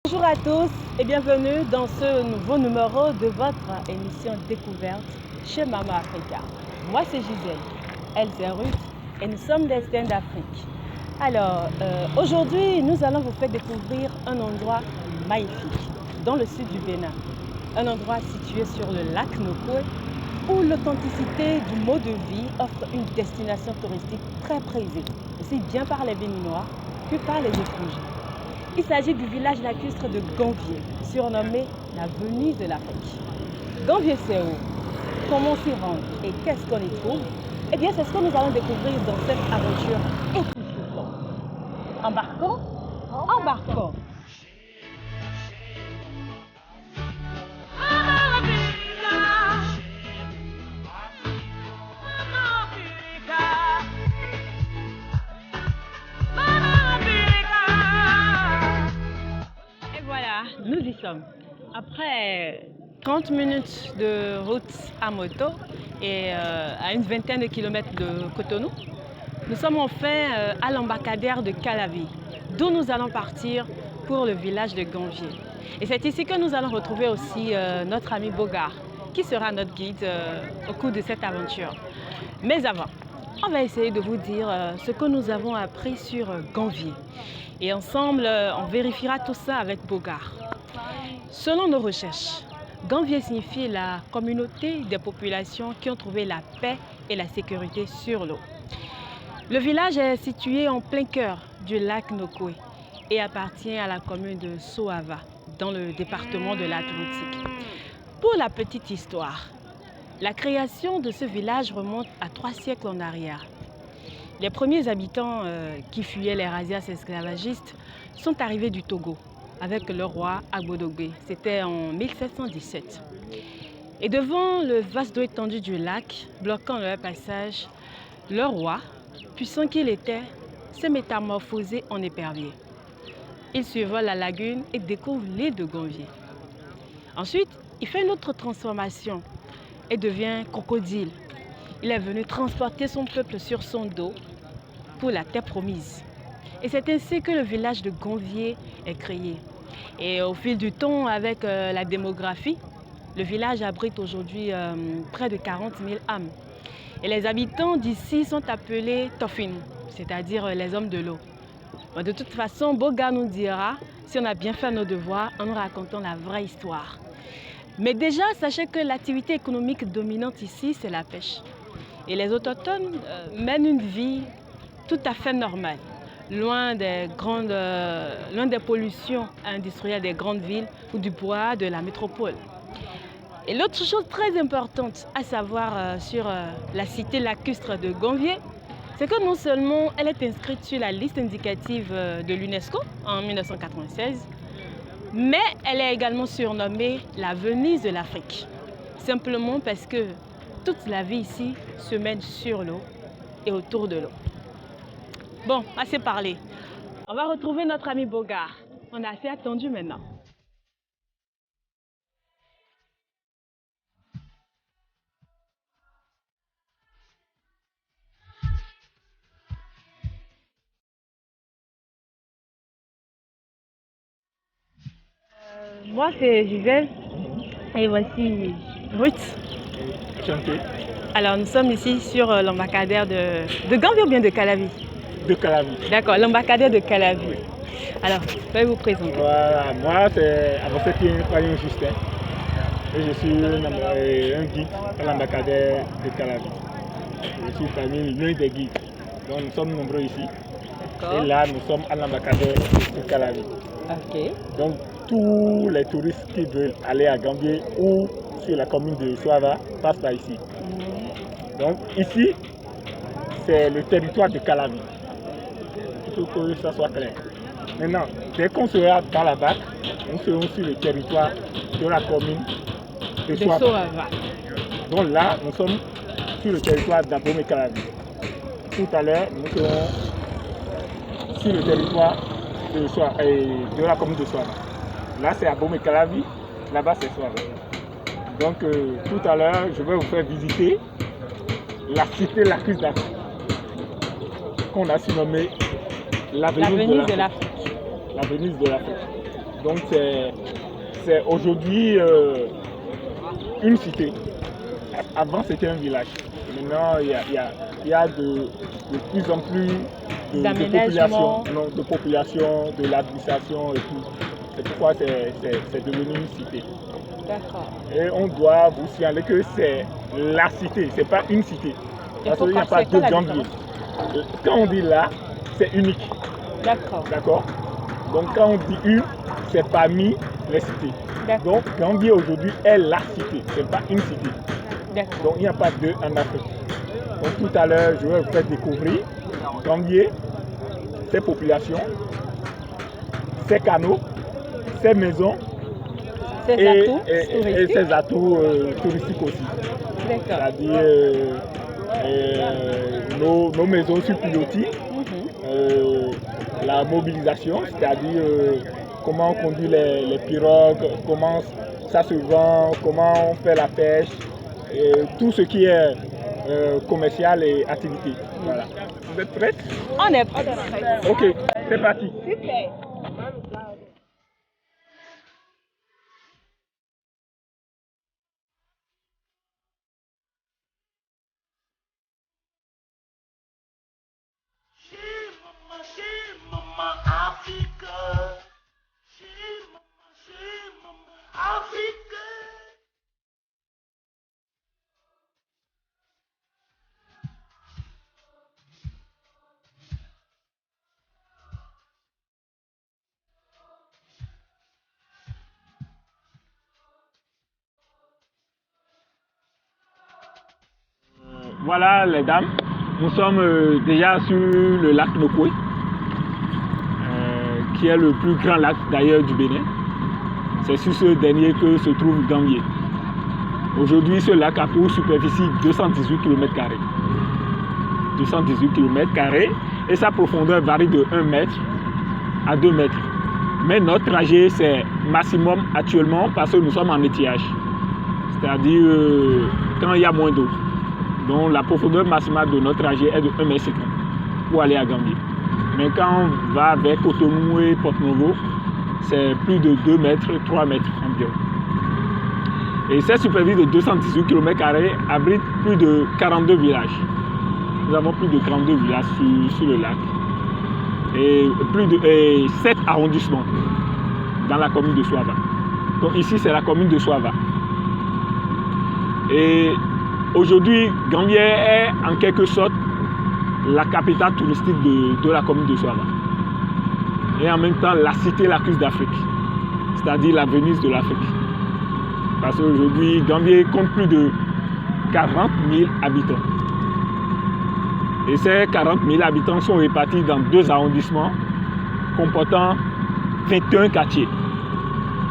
Bonjour à tous et bienvenue dans ce nouveau numéro de votre émission Découverte chez Mama Africa. Moi c'est Gisèle, elle c'est Ruth et nous sommes des Stand d'Afrique. Alors aujourd'hui nous allons vous faire découvrir un endroit magnifique dans le sud du Bénin. Un endroit situé sur le lac Nokoué où l'authenticité du mode de vie offre une destination touristique très prisée, aussi bien par les Béninois que par les étrangers. Il s'agit du village lacustre de Gambier, surnommé la Venise de l'Afrique. Gambier, c'est où? Comment s'y rendre? Et qu'est-ce qu'on y trouve? Eh bien, c'est ce que nous allons découvrir dans cette aventure époustouflante. Embarquons? Embarquons! Nous y sommes. Après 30 minutes de route à moto et à une vingtaine de kilomètres de Cotonou, nous sommes enfin à l'embarcadère de Calavi, d'où nous allons partir pour le village de Gambier. Et c'est ici que nous allons retrouver aussi notre ami Bogart, qui sera notre guide au cours de cette aventure. Mais avant, on va essayer de vous dire ce que nous avons appris sur Gambier. Et ensemble, on vérifiera tout ça avec Bogart. Selon nos recherches, Gambier signifie la communauté des populations qui ont trouvé la paix et la sécurité sur l'eau. Le village est situé en plein cœur du lac Nokoué et appartient à la commune de Soava, dans le département de l'Atlantique. Pour la petite histoire, la création de ce village remonte à 3 siècles en arrière. Les premiers habitants qui fuyaient les razzias esclavagistes sont arrivés du Togo avec le roi Agbodogbe. C'était en 1717. Et devant le vaste dos étendu du lac, bloquant leur passage, le roi, puissant qu'il était, s'est métamorphosé en épervier. Il survole la lagune et découvre l'île de Gambier. Ensuite, il fait une autre transformation et devient crocodile. Il est venu transporter son peuple sur son dos pour la terre promise. Et c'est ainsi que le village de Gambier est créé. Et au fil du temps, avec la démographie, le village abrite aujourd'hui près de 40 000 âmes. Et les habitants d'ici sont appelés Tofin, c'est-à-dire les hommes de l'eau. De toute façon, Bogart nous dira si on a bien fait nos devoirs en nous racontant la vraie histoire. Mais déjà, sachez que l'activité économique dominante ici, c'est la pêche. Et les autochtones mènent une vie tout à fait normale, loin des pollutions industrielles des grandes villes ou du bois de la métropole. Et l'autre chose très importante à savoir sur la cité lacustre de Gambier, c'est que non seulement elle est inscrite sur la liste indicative de l'UNESCO en 1996, mais elle est également surnommée la Venise de l'Afrique, simplement parce que toute la vie ici se mène sur l'eau et autour de l'eau. Bon, assez parlé. On va retrouver notre ami Bogart. On a assez attendu maintenant. Moi, c'est Gisèle et voici Ruth. Enchanté. Alors, nous sommes ici sur l'embarcadère de Gambier ou bien de Calavi? De Calavi. D'accord, l'embarcadère de Calavi. Oui. Alors, pouvez vous présenter? Voilà, moi c'est Aboseki Justin et je suis un guide à l'embarcadère de Calavi. Je suis parmi l'un des guides, donc nous sommes nombreux ici. Et là, nous sommes à l'embarcadère de Calavi. Ok. Donc, tous les touristes qui veulent aller à Gambier ou sur la commune de Soava passent par ici. Donc, ici, c'est le territoire de Calavi. Il faut que ça soit clair. Maintenant, dès qu'on sera dans la barque, nous serons sur le territoire de la commune de Soava. Donc là, nous sommes sur le territoire d'Abomey-Calavi. Tout à l'heure, nous serons sur le territoire de la commune de Soava. Là, c'est Abomey-Calavi, là-bas, c'est Soava. Donc, tout à l'heure, je vais vous faire visiter la cité lacustre d'Afrique, qu'on a surnommée la Venise de l'Afrique. La Venise de l'Afrique. Donc c'est aujourd'hui une cité. Avant c'était un village. Maintenant il y a de plus en plus de population, de l'administration et tout. C'est pourquoi c'est devenu une cité. D'accord. Et on doit vous signaler que c'est la cité, c'est pas une cité. Parce qu'il n'y a pas deux Gambier. Quand on dit là, c'est unique. D'accord. D'accord. Donc quand on dit une, c'est parmi les cités. Donc Gambier aujourd'hui est la cité, c'est pas une cité. Donc il n'y a pas deux en Afrique. Donc tout à l'heure, je vais vous faire découvrir Gambier, ses populations, ses canaux, ses maisons et ses atouts touristiques aussi. C'est-à-dire nos maisons sur pilotis, la mobilisation, c'est-à-dire comment on conduit les pirogues, comment ça se vend, comment on fait la pêche, tout ce qui est commercial et activité. Voilà. Vous êtes prêts? On est prêts. Ok, c'est parti. Super. Voilà les dames, nous sommes déjà sur le lac Nokoué, qui est le plus grand lac d'ailleurs du Bénin. C'est sur ce dernier que se trouve Gambier. Aujourd'hui, ce lac a pour superficie 218 km². 218 km² et sa profondeur varie de 1 mètre à 2 mètres. Mais notre trajet, c'est maximum actuellement parce que nous sommes en étiage. C'est-à-dire quand il y a moins d'eau. Donc la profondeur maximale de notre trajet est de 1,50 m pour aller à Gambier. Mais quand on va vers Cotonou et Porto-Novo, c'est plus de 2 mètres, 3 mètres environ. Et cette superficie de 218 km² abrite plus de 42 villages. Nous avons plus de 42 villages sur le lac. Et plus de 7 arrondissements dans la commune de Soava. Donc ici, c'est la commune de Soava. Et aujourd'hui, Gambier est en quelque sorte la capitale touristique de la commune de Soava. Et en même temps, la cité la plus d'Afrique, c'est-à-dire la Venise de l'Afrique. Parce qu'aujourd'hui, Gambier compte plus de 40 000 habitants. Et ces 40 000 habitants sont répartis dans 2 arrondissements comportant 21 quartiers.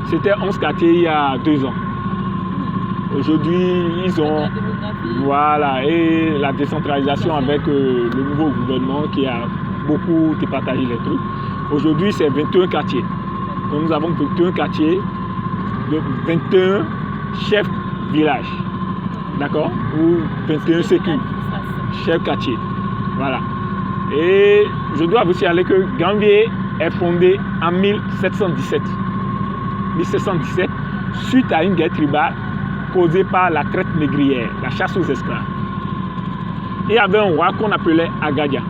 C'était 11 quartiers il y a 2 ans. Aujourd'hui, ils ont... Voilà, et la décentralisation avec le nouveau gouvernement qui a beaucoup départagé les trucs. Aujourd'hui, c'est 21 quartiers. Donc nous avons 21 quartiers de 21 chefs villages. D'accord? Ou 21 sécu, chefs quartiers. Voilà. Et je dois vous signaler que Gambier est fondé en 1717. 1717, suite à une guerre tribale causée par la traite négrière, la chasse aux esclaves. Il y avait un roi qu'on appelait Agadia.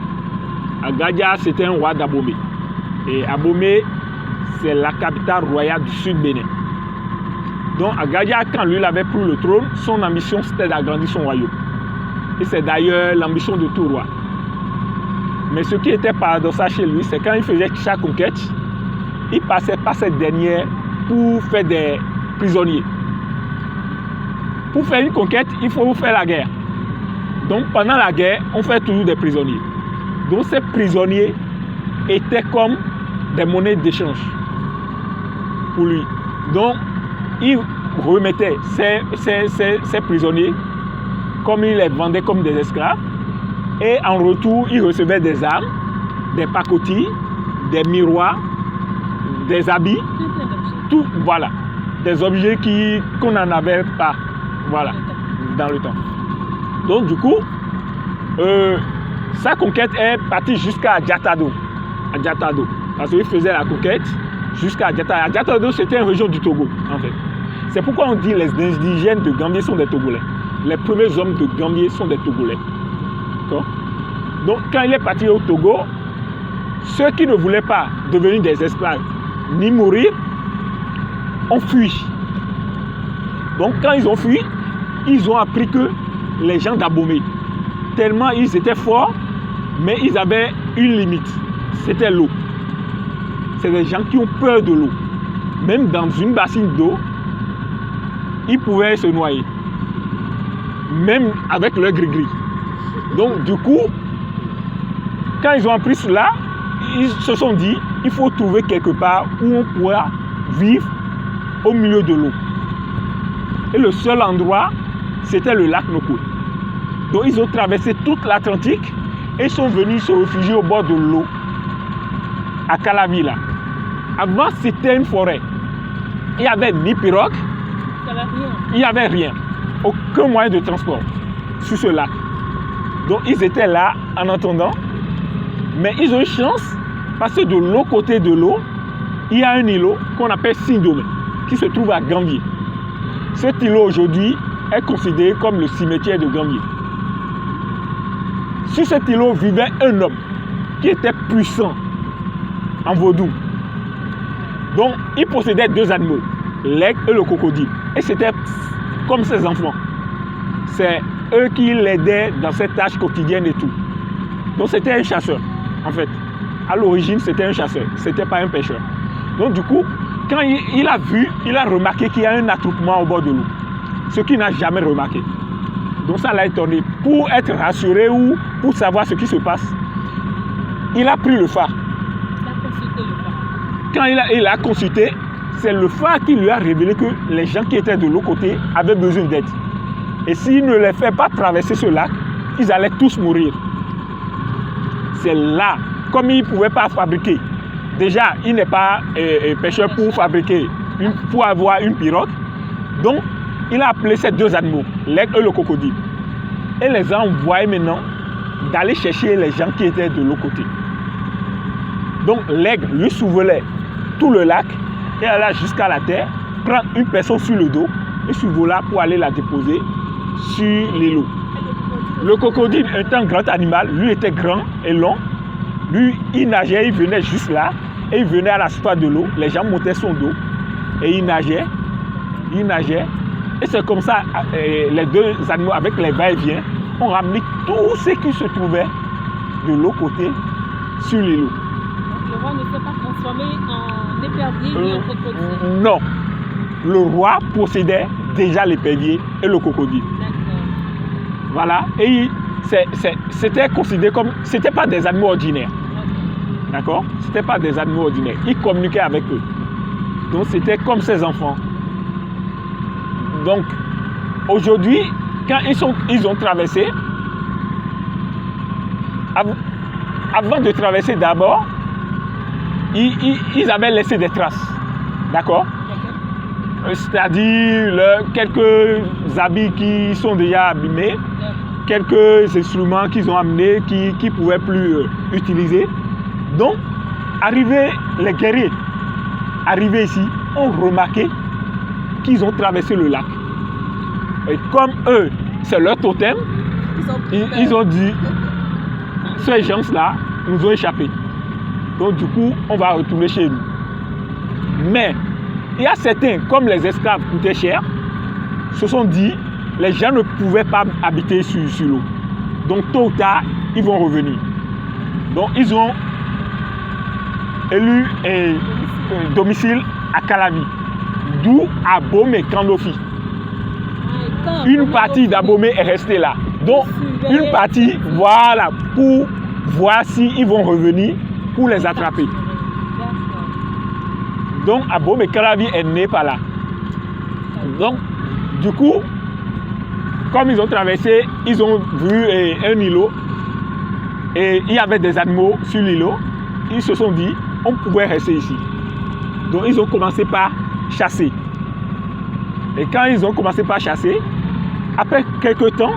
Agadia, c'était un roi d'Abomey. Et Abomey, c'est la capitale royale du sud Bénin. Donc Agadia, quand lui avait pris le trône, son ambition c'était d'agrandir son royaume. Et c'est d'ailleurs l'ambition de tout roi. Mais ce qui était paradoxal chez lui, c'est quand il faisait chaque conquête, il passait par cette dernière pour faire des prisonniers. Pour faire une conquête, il faut faire la guerre. Donc pendant la guerre, on fait toujours des prisonniers. Donc ces prisonniers étaient comme des monnaies d'échange pour lui. Donc il remettait ces prisonniers comme il les vendait comme des esclaves. Et en retour, il recevait des armes, des pacotilles, des miroirs, des habits, tout, voilà. Des objets qu'on n'en avait pas, voilà, dans le temps. Donc du coup, sa conquête est partie jusqu'à Adjatado. Parce qu'il faisait la conquête jusqu'à Adjata. Adjata Odo, c'était une région du Togo, en fait. C'est pourquoi on dit les indigènes de Gambier sont des Togolais. Les premiers hommes de Gambier sont des Togolais. D'accord? Donc, quand il est parti au Togo, ceux qui ne voulaient pas devenir des esclaves ni mourir ont fui. Donc, quand ils ont fui, ils ont appris que les gens d'Abomey, tellement ils étaient forts, mais ils avaient une limite, c'était l'eau. C'est des gens qui ont peur de l'eau. Même dans une bassine d'eau, ils pouvaient se noyer. Même avec leur gris-gris. Donc du coup, quand ils ont appris cela, ils se sont dit, il faut trouver quelque part où on pourra vivre au milieu de l'eau. Et le seul endroit, c'était le lac Noko. Donc ils ont traversé toute l'Atlantique et sont venus se réfugier au bord de l'eau, à Calavi là. Avant, c'était une forêt. Il n'y avait ni pirogue, il n'y avait rien. Aucun moyen de transport sur ce lac. Donc ils étaient là en attendant. Mais ils ont eu chance parce que de l'autre côté de l'eau, il y a un îlot qu'on appelle Sindomé, qui se trouve à Gambier. Cet îlot aujourd'hui est considéré comme le cimetière de Gambier. Sur cet îlot vivait un homme qui était puissant en vaudou. Donc, il possédait deux animaux, l'aigle et le crocodile. Et c'était comme ses enfants. C'est eux qui l'aidaient dans ses tâches quotidiennes et tout. Donc, c'était un chasseur, en fait. À l'origine, c'était un chasseur, c'était pas un pêcheur. Donc, du coup, quand il a remarqué qu'il y a un attroupement au bord de l'eau. Ce qu'il n'a jamais remarqué. Donc, ça l'a étonné. Pour être rassuré ou pour savoir ce qui se passe, il a pris le phare. Quand il a consulté, c'est le phare qui lui a révélé que les gens qui étaient de l'autre côté avaient besoin d'aide. Et s'il ne les fait pas traverser ce lac, ils allaient tous mourir. C'est là, comme il ne pouvait pas fabriquer. Déjà, il n'est pas pêcheur pour fabriquer, pour avoir une pirogue. Donc, il a appelé ces deux animaux, l'aigle et le crocodile. Et les a envoyés maintenant d'aller chercher les gens qui étaient de l'autre côté. Donc, l'aigle lui survolait tout le lac et alla jusqu'à la terre, prendre une personne sur le dos et survola pour aller la déposer sur l'îlot. Le crocodile, étant un grand animal, lui était grand et long. Lui, il nageait, il venait juste là et il venait à la surface de l'eau. Les gens montaient son dos et il nageait. Et c'est comme ça, les deux animaux, avec les va-et-vient, ont ramené tout ce qui se trouvait de l'autre côté sur l'îlot. Le roi ne s'est pas transformé en épervier ni en crocodile. Non. Le roi possédait déjà l'épervier et le crocodile. D'accord. Voilà. Et c'était considéré comme... C'était pas des animaux ordinaires. D'accord? C'était pas des animaux ordinaires. Il communiquait avec eux. Donc c'était comme ses enfants. Donc, aujourd'hui, quand ils ont traversé, avant de traverser d'abord, ils avaient laissé des traces. D'accord? C'est-à-dire quelques habits qui sont déjà abîmés, quelques instruments qu'ils ont amenés qui ne pouvaient plus utiliser. Donc, les guerriers arrivés ici ont remarqué qu'ils ont traversé le lac. Et comme eux, c'est leur totem, ils ont dit, ces gens-là nous ont échappé. Donc du coup, on va retourner chez nous. Mais il y a certains, comme les esclaves coûtaient cher, se sont dit, les gens ne pouvaient pas habiter sur l'eau. Donc tôt ou tard, ils vont revenir. Donc ils ont élu un domicile à Calavi, d'où Abomey Kandofi. Une partie d'Abomey est restée là. Donc une partie, voilà, pour voir s'ils vont revenir pour les attraper. Donc Abomey Calavi est né par là. Donc du coup, comme ils ont traversé, ils ont vu un îlot et il y avait des animaux sur l'îlot. Ils se sont dit, on pouvait rester ici. Donc ils ont commencé par chasser. Et quand ils ont commencé par chasser, après quelques temps,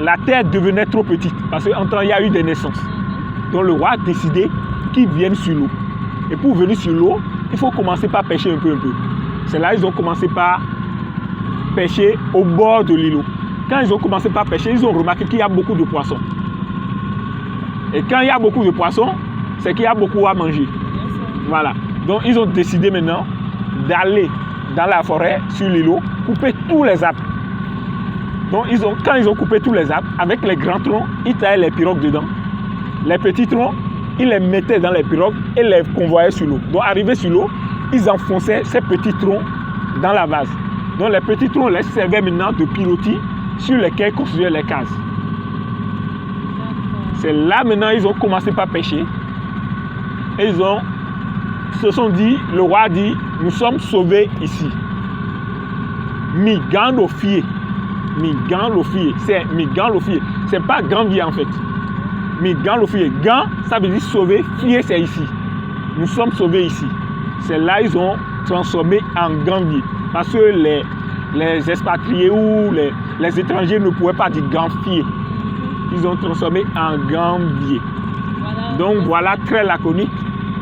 la terre devenait trop petite parce qu'en temps il y a eu des naissances. Donc le roi a décidé qu'ils viennent sur l'eau. Et pour venir sur l'eau, il faut commencer par pêcher un peu. C'est là qu'ils ont commencé par pêcher au bord de l'îlot. Quand ils ont commencé par pêcher, ils ont remarqué qu'il y a beaucoup de poissons. Et quand il y a beaucoup de poissons, c'est qu'il y a beaucoup à manger. Voilà. Donc ils ont décidé maintenant d'aller dans la forêt, sur l'îlot, couper tous les arbres. Donc quand ils ont coupé tous les arbres, avec les grands troncs, ils taillaient les pirogues dedans. Les petits troncs, ils les mettaient dans les pirogues et les convoyaient sur l'eau. Donc arrivés sur l'eau, ils enfonçaient ces petits troncs dans la vase. Donc les petits troncs les servaient maintenant de pilotis sur lesquels ils construisaient les cases. C'est là maintenant ils ont commencé par pêcher. Et ils se sont dit, le roi a dit, nous sommes sauvés ici. Migandofie. C'est pas Gambier en fait. Migandofie. Gan, ça veut dire sauver. Fier, c'est ici. Nous sommes sauvés ici. C'est là ils ont transformé en Gambier. Parce que les expatriés ou les étrangers ne pouvaient pas dire Gambier. Ils ont transformé en Gambier. Voilà. Donc voilà, très laconique,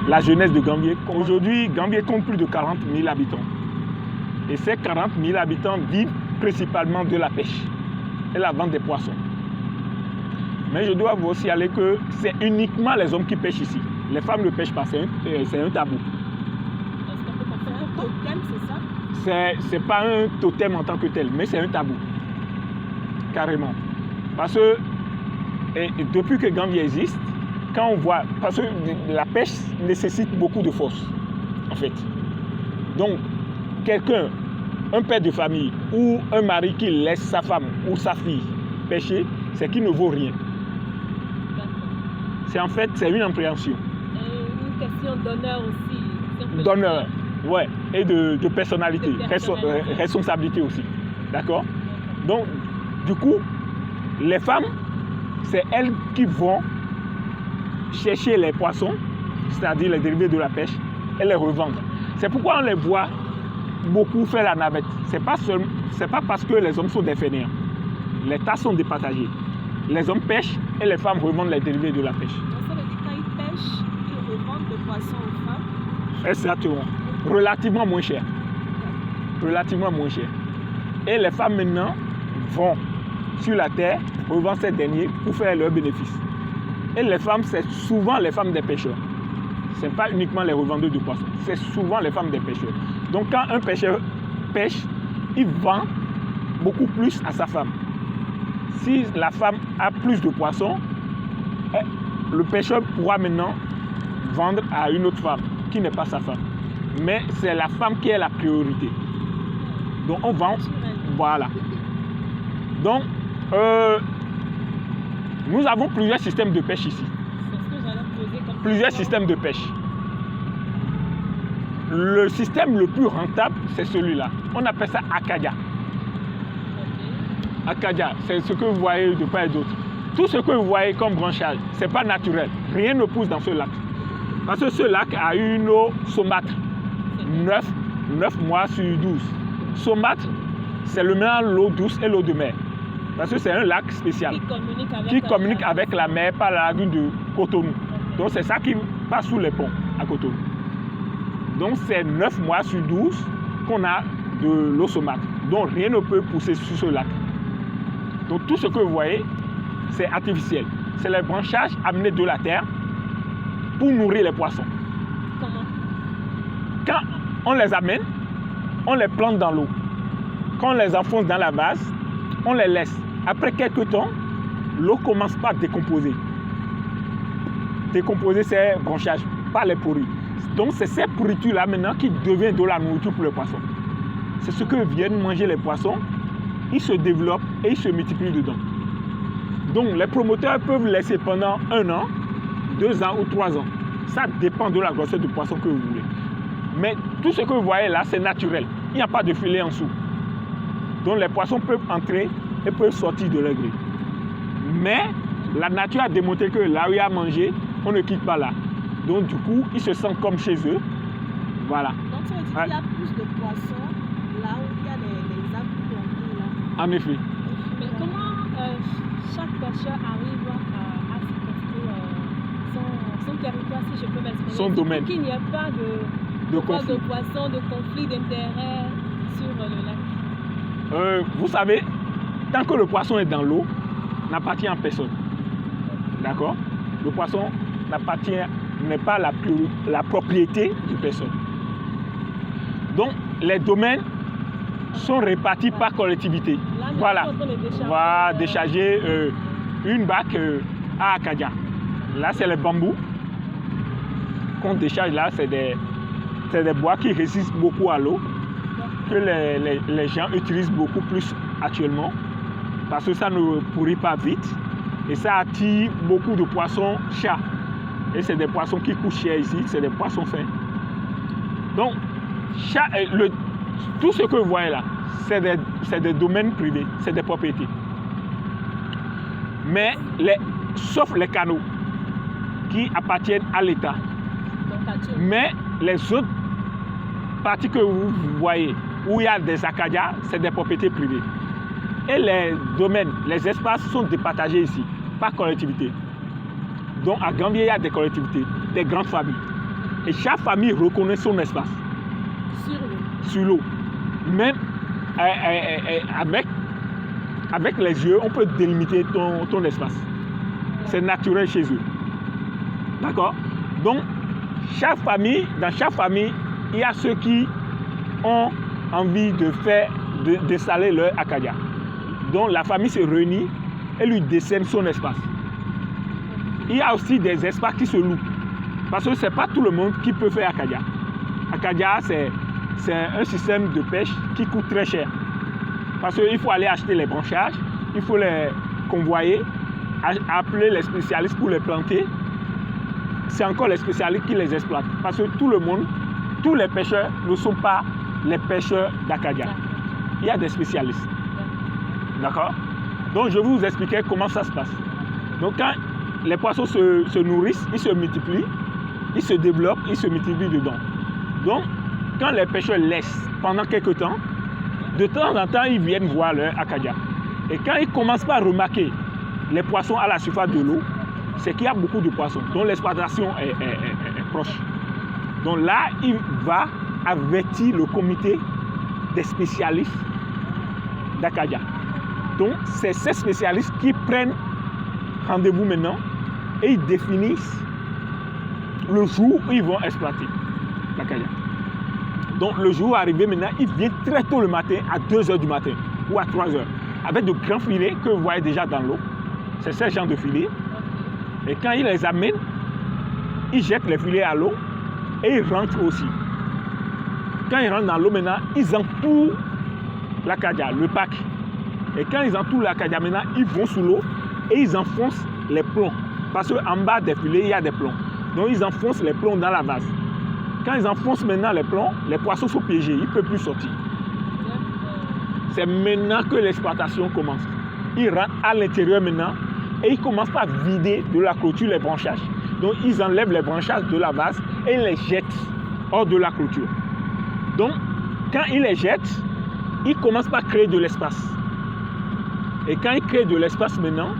la jeunesse de Gambier. Aujourd'hui, Gambier compte plus de 40 000 habitants. Et ces 40 000 habitants vivent principalement de la pêche et la vente des poissons. Mais je dois vous signaler que c'est uniquement les hommes qui pêchent ici. Les femmes ne pêchent pas, c'est un tabou. Est-ce qu'on peut penser à un totem, c'est ça? C'est pas un totem en tant que tel, mais c'est un tabou. Carrément. Parce que depuis que Gambier existe, quand on voit, parce que la pêche nécessite beaucoup de force, en fait. Donc, quelqu'un, un père de famille ou un mari qui laisse sa femme ou sa fille pêcher, c'est qu'il ne vaut rien. C'est en fait, c'est une appréhension. Une question d'honneur aussi. D'honneur, ouais, et de personnalité, responsabilité aussi. D'accord? Donc, du coup, les femmes, c'est elles qui vont chercher les poissons, c'est-à-dire les dérivés de la pêche, et les revendre. C'est pourquoi on les voit beaucoup faire la navette. C'est pas parce que les hommes sont des fainéants. Les tâches sont départagées. Les hommes pêchent et les femmes revendent les dérivés de la pêche. Donc ça veut dire quand ils pêchent, ils revendent le poisson aux femmes? Exactement. Relativement moins cher. Relativement moins cher. Et les femmes maintenant vont sur la terre, revendent ces derniers pour faire leurs bénéfices. Et les femmes, c'est souvent les femmes des pêcheurs. Ce n'est pas uniquement les revendeurs de poissons, c'est souvent les femmes des pêcheurs. Donc quand un pêcheur pêche, il vend beaucoup plus à sa femme. Si la femme a plus de poissons, le pêcheur pourra maintenant vendre à une autre femme qui n'est pas sa femme. Mais c'est la femme qui est la priorité. Donc on vend, voilà. Donc nous avons plusieurs systèmes de pêche ici. Plusieurs systèmes de pêche. Le système le plus rentable, c'est celui-là. On appelle ça Akadia. Akadia, c'est ce que vous voyez de part et d'autre. Tout ce que vous voyez comme branchage, ce n'est pas naturel. Rien ne pousse dans ce lac. Parce que ce lac a une eau saumâtre. 9 mois sur 12. Saumâtre, c'est le mélange de l'eau douce et l'eau de mer. Parce que c'est un lac spécial qui communique avec la mer par la lagune de Cotonou. Donc c'est ça qui passe sous les ponts à Cotonou. Donc c'est 9 mois sur 12 qu'on a de l'eau saumâtre. Donc rien ne peut pousser sur ce lac. Donc tout ce que vous voyez, c'est artificiel. C'est les branchages amenés de la terre pour nourrir les poissons. Comment? Quand on les amène, on les plante dans l'eau. Quand on les enfonce dans la vase, on les laisse. Après quelques temps, l'eau commence par décomposer. Décomposer ces branchages, pas les pourrir. Donc c'est ces pourritures-là maintenant qui deviennent de la nourriture pour les poissons. C'est ce que viennent manger les poissons. Ils se développent et ils se multiplient dedans. Donc les promoteurs peuvent laisser pendant 1 an, 2 ans ou 3 ans. Ça dépend de la grosseur du poisson que vous voulez. Mais tout ce que vous voyez là, c'est naturel. Il n'y a pas de filet en dessous. Donc les poissons peuvent entrer et peuvent sortir de leur gré. Mais la nature a démontré que là où il y a à manger, on ne quitte pas là. Donc du coup, ils se sentent comme chez eux. Voilà. Donc ça veut dire qu'il y a plus de poissons là où il y a les arbres plantés là. En effet. Mais comment chaque pêcheur arrive à se construire son territoire, si je peux m'exprimer? Son domaine. Pour qu'il n'y ait pas de On parle conflit. de poissons, de conflits d'intérêts sur le lac. Vous savez, tant que le poisson est dans l'eau, n'appartient à personne. D'accord? Le poisson n'est pas la propriété de personne. Donc, les domaines sont répartis par collectivité. Là, nous Voilà. sommes en train de décharger, On va décharger une bac à Akadia. Là, c'est les bambous qu'on décharge. Là, c'est des bois qui résistent beaucoup à l'eau, que les gens utilisent beaucoup plus actuellement, parce que ça ne pourrit pas vite et ça attire beaucoup de poissons chats. Et c'est des poissons qui coûtent cher ici, c'est des poissons fins. Donc, tout ce que vous voyez là, c'est des domaines privés, c'est des propriétés. Mais sauf les canaux qui appartiennent à l'État. Donc, actuellement, Mais les autres parties que vous voyez, où il y a des acadias, c'est des propriétés privées. Et les domaines, les espaces sont départagés ici, par collectivité. Donc à Gambier, il y a des collectivités, des grandes familles. Et chaque famille reconnaît son espace sur l'eau. Même avec les yeux, on peut délimiter ton espace. C'est naturel chez eux. D'accord? Donc, dans chaque famille, il y a ceux qui ont envie de saler leur acadia. Donc, la famille se réunit et lui décerne son espace. Il y a aussi des espaces qui se louent. Parce que ce n'est pas tout le monde qui peut faire acadia. Acadia, c'est un système de pêche qui coûte très cher. Parce qu'il faut aller acheter les branchages, il faut les convoyer, appeler les spécialistes pour les planter. C'est encore les spécialistes qui les exploitent. Parce que tous les pêcheurs ne sont pas les pêcheurs d'Acadia. Il y a des spécialistes. D'accord? Donc je vais vous expliquer comment ça se passe. Donc quand les poissons se nourrissent, ils se multiplient, ils se développent, ils se multiplient dedans. Donc quand les pêcheurs laissent pendant quelques temps, de temps en temps, ils viennent voir leur acadia. Et quand ils commencent par remarquer les poissons à la surface de l'eau, c'est qu'il y a beaucoup de poissons, dont l'exploitation est proche. Donc là, il va avertir le comité des spécialistes d'Acadia. Donc c'est ces spécialistes qui prennent rendez-vous maintenant et ils définissent le jour où ils vont exploiter l'Acadia. Donc le jour arrivé maintenant, ils viennent très tôt le matin, à 2h du matin ou à 3h, avec de grands filets que vous voyez déjà dans l'eau. C'est ce genre de filets. Et quand ils les amènent, ils jettent les filets à l'eau et ils rentrent aussi. Quand ils rentrent dans l'eau maintenant, ils entourent l'Acadia, le parc. Et quand ils entourent l'Acadia maintenant, ils vont sous l'eau et ils enfoncent les plombs. Parce qu'en bas des filets, il y a des plombs. Donc ils enfoncent les plombs dans la vase. Quand ils enfoncent maintenant les plombs, les poissons sont piégés, ils ne peuvent plus sortir. C'est maintenant que l'exploitation commence. Ils rentrent à l'intérieur maintenant et ils commencent par vider de la clôture les branchages. Donc ils enlèvent les branchages de la vase et les jettent hors de la clôture. Donc quand ils les jettent, ils commencent par créer de l'espace. Et quand ils créent de l'espace maintenant,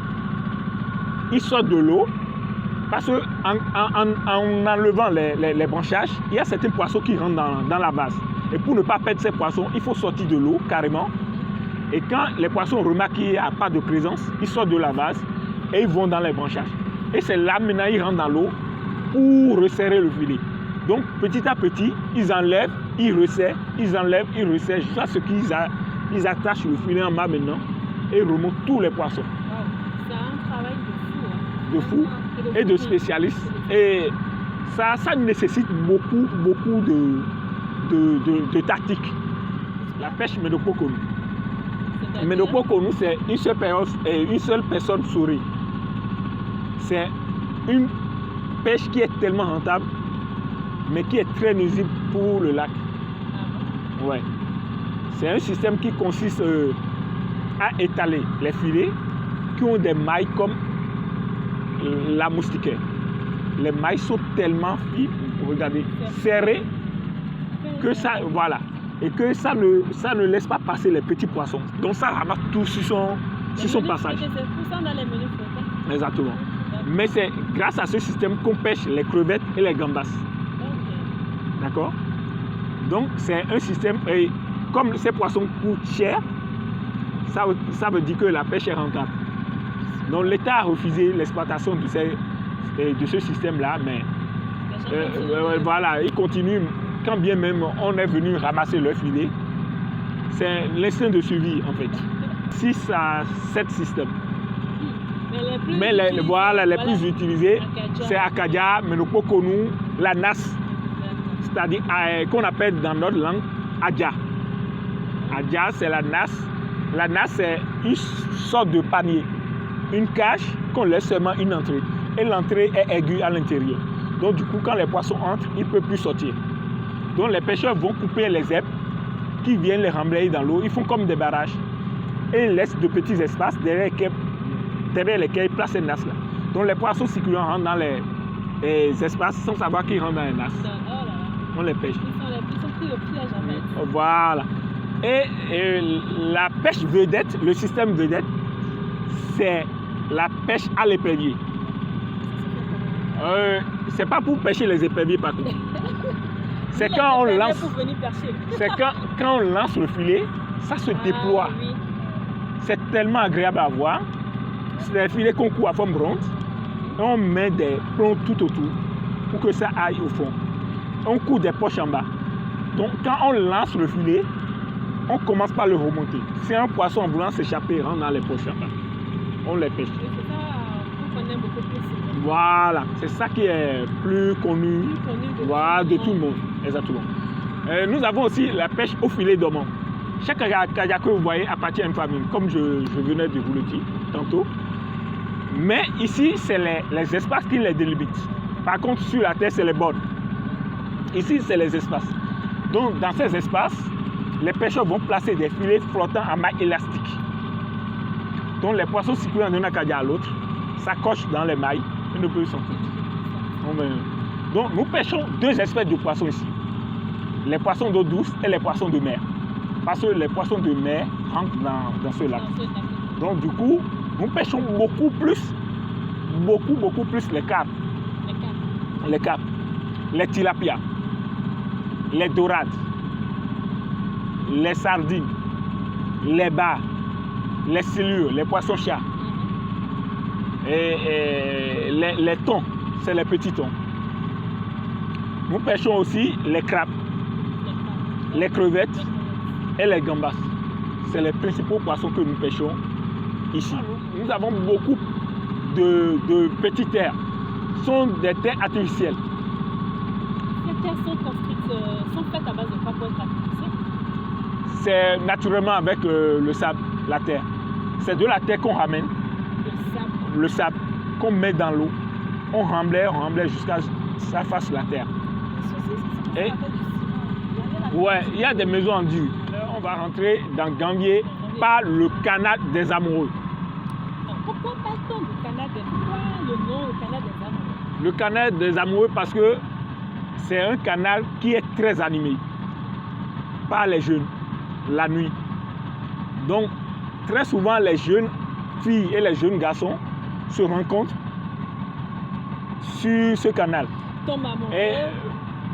ils sortent de l'eau. Parce qu'en enlevant les branchages, il y a certains poissons qui rentrent dans la vase. Et pour ne pas perdre ces poissons, il faut sortir de l'eau carrément. Et quand les poissons remarquent qu'il n'y a pas de présence, ils sortent de la vase et ils vont dans les branchages. Et c'est là maintenant ils rentrent dans l'eau pour resserrer le filet. Donc petit à petit, ils enlèvent, ils resserrent, ils enlèvent, ils resserrent, jusqu'à ce qu'ils attachent le filet en bas maintenant et remontent tous les poissons. C'est un travail de fou. De fou et de spécialistes. Et ça nécessite beaucoup de tactique. La pêche Medokpo-Konu. Medokpo-Konu, c'est une seule personne souris. C'est une pêche qui est tellement rentable, mais qui est très nuisible pour le lac. Ouais. C'est un système qui consiste à étaler les filets qui ont des mailles comme la moustiquaire. Les mailles sont tellement fines, regardez, serrées, que ça, voilà, et que ça ne laisse pas passer les petits poissons. Donc ça ramasse tout sur son passage. C'est pour ça dans les menus flottants. Exactement. Mais c'est grâce à ce système qu'on pêche les crevettes et les gambas. Okay. D'accord? Donc c'est un système, et comme ces poissons coûtent cher, ça veut dire que la pêche est rentable. Donc l'État a refusé l'exploitation de ce système-là, mais voilà, il continue, quand bien même on est venu ramasser leur filet. C'est l'instinct de survie en fait. 6 à 7 systèmes. Mais les plus utilisés, c'est Akadia, Menopokonu, la NAS, c'est-à-dire qu'on appelle dans notre langue Adja. Adja, c'est la NAS. La NAS, c'est une sorte de panier, une cage qu'on laisse seulement une entrée. Et l'entrée est aiguë à l'intérieur. Donc du coup, quand les poissons entrent, ils ne peuvent plus sortir. Donc les pêcheurs vont couper les herbes qui viennent les remblayer dans l'eau. Ils font comme des barrages. Et ils laissent de petits espaces derrière lesquels ils placent ces NAS-là. Donc les poissons circulants rentrent dans les espaces sans savoir qu'ils rentrent dans les NAS. On les pêche. Ils sont pris au piège en fait. Voilà. Et la pêche vedette, le système vedette, c'est la pêche à l'épervier. C'est pas pour pêcher les éperviers partout. C'est quand on lance. C'est quand on lance le filet, ça se déploie. Oui. C'est tellement agréable à voir. C'est des filets qu'on coud à forme ronde. Et on met des plombs tout autour pour que ça aille au fond. On coud des poches en bas. Donc quand on lance le filet, on commence par le remonter. Si un poisson en voulant s'échapper rentre dans les poches en bas, on les pêche. C'est ça qu'on connaît beaucoup plus. Voilà, c'est ça qui est plus connu, voilà, de tout le monde. Exactement. Nous avons aussi la pêche au filet dormant. Chaque kayak que vous voyez appartient à une famille, comme je venais de vous le dire tantôt. Mais ici, c'est les espaces qui les délimitent. Par contre, sur la terre, c'est les bords. Ici, c'est les espaces. Donc, dans ces espaces, les pêcheurs vont placer des filets flottants en mailles élastiques. Donc, les poissons circulant d'un acadien à l'autre s'accrochent dans les mailles et ne peuvent sortir. Donc, nous pêchons 2 espèces de poissons ici. Les poissons d'eau douce et les poissons de mer. Parce que les poissons de mer rentrent dans ce lac. Donc, du coup, nous pêchons beaucoup plus les carpes. Les carpes, les tilapias, les dorades, les sardines, les bars, les silures, les poissons chats. Et les thons, c'est les petits thons. Nous pêchons aussi les crabes, les crevettes et les gambas. C'est les principaux poissons que nous pêchons ici. Nous avons beaucoup de petites terres. Ce sont des terres artificielles. Les terres sont faites à base de quoi pour être artificielles? C'est naturellement avec le sable, la terre. C'est de la terre qu'on ramène. Le sable qu'on met dans l'eau. On remblaye jusqu'à ce que ça fasse la terre. Et, ouais, il y a des maisons en dur. On va rentrer dans Gambier par le canal des Amoureux. Pourquoi parle-t-on du canal des Amoureux? Pourquoi le nom, le canal des Amoureux? Le canal des Amoureux parce que c'est un canal qui est très animé par les jeunes la nuit. Donc, très souvent, les jeunes filles et les jeunes garçons se rencontrent sur ce canal. Tombent amoureux. Et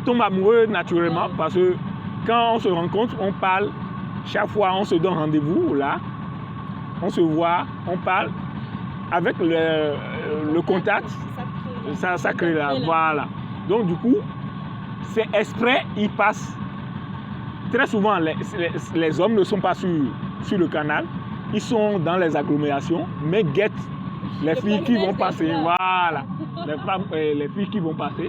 tombent amoureux naturellement parce que quand on se rencontre, on parle. Chaque fois, on se donne rendez-vous là. On se voit, on parle. Avec le contact, ça crée là. Voilà. Donc, du coup, c'est exprès, ils passent. Très souvent, les hommes ne sont pas sur le canal. Ils sont dans les agglomérations, mais guettent les filles qui vont passer. Voilà. Les filles qui vont passer.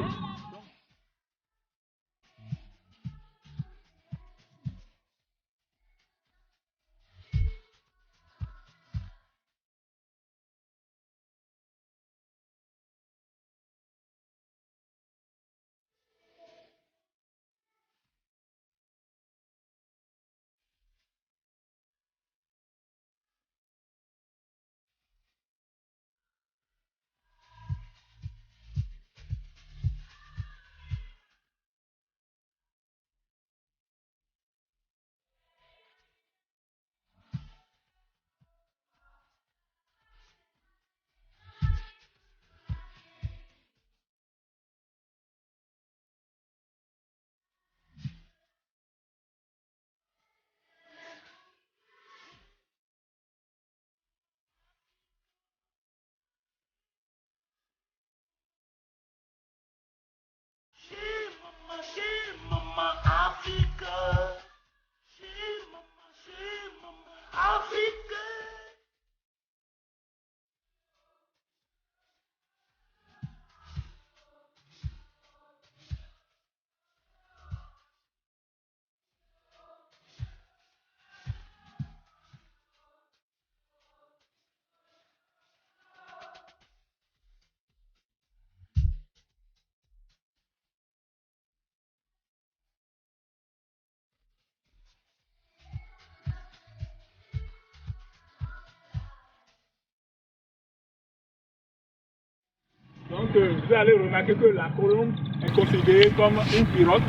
Donc vous allez remarquer que la colombe est considérée comme une pirogue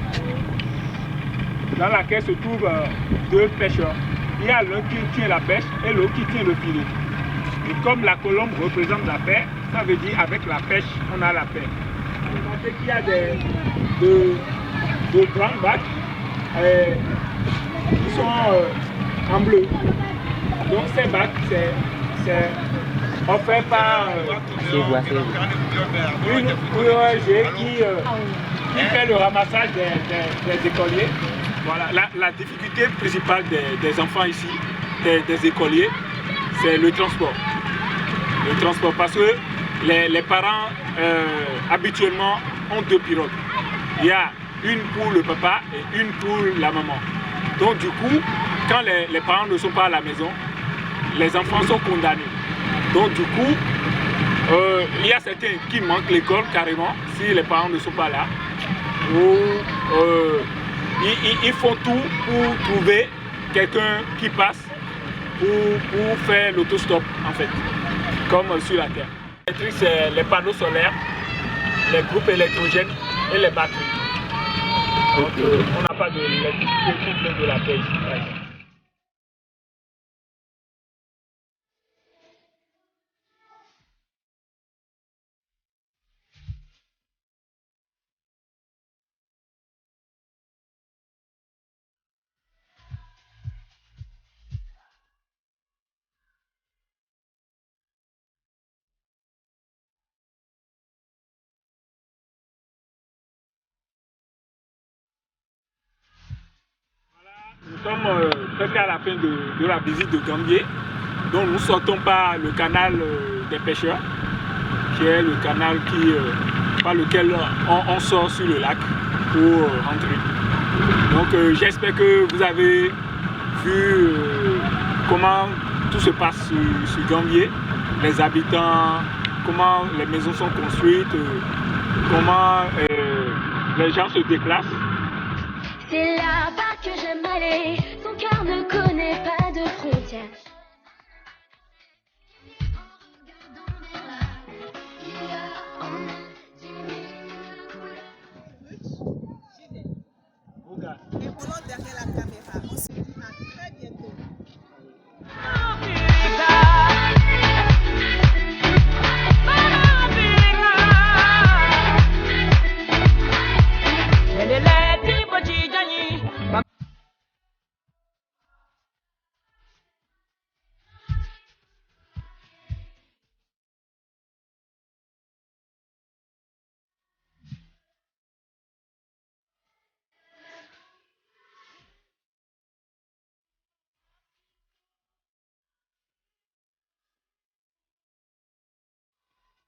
dans laquelle se trouvent deux pêcheurs. Il y a l'un qui tient la pêche et l'autre qui tient le filet. Et comme la colombe représente la paix, ça veut dire avec la pêche, on a la paix. Vous remarquez qu'il y a de grands bacs qui sont en bleu. Donc ces bacs, c'est offert par une ONG qui fait le ramassage des écoliers. Voilà, la difficulté principale des enfants ici, des écoliers, c'est le transport. Le transport, parce que les parents habituellement ont deux pirogues. Il y a une pour le papa et une pour la maman. Donc du coup, quand les parents ne sont pas à la maison, les enfants sont condamnés. Donc du coup, il y a certains qui manquent l'école carrément si les parents ne sont pas là. Ou ils font tout pour trouver quelqu'un qui passe pour faire l'autostop en fait, comme sur la Terre. L'électrique, c'est les panneaux solaires, les groupes électrogènes et les batteries. Donc on n'a pas d'électricité qui vient de la Terre ici, par exemple. Nous sommes presque à la fin de la visite de Gambier. Donc nous sortons par le canal des pêcheurs, qui est le canal par lequel on sort sur le lac pour rentrer. Donc j'espère que vous avez vu comment tout se passe sur Gambier, les habitants, comment les maisons sont construites, comment les gens se déplacent. C'est là-bas que j'aime aller, ton cœur ne connaît pas de frontières. Et voilà derrière la caméra. On se dit à très bientôt.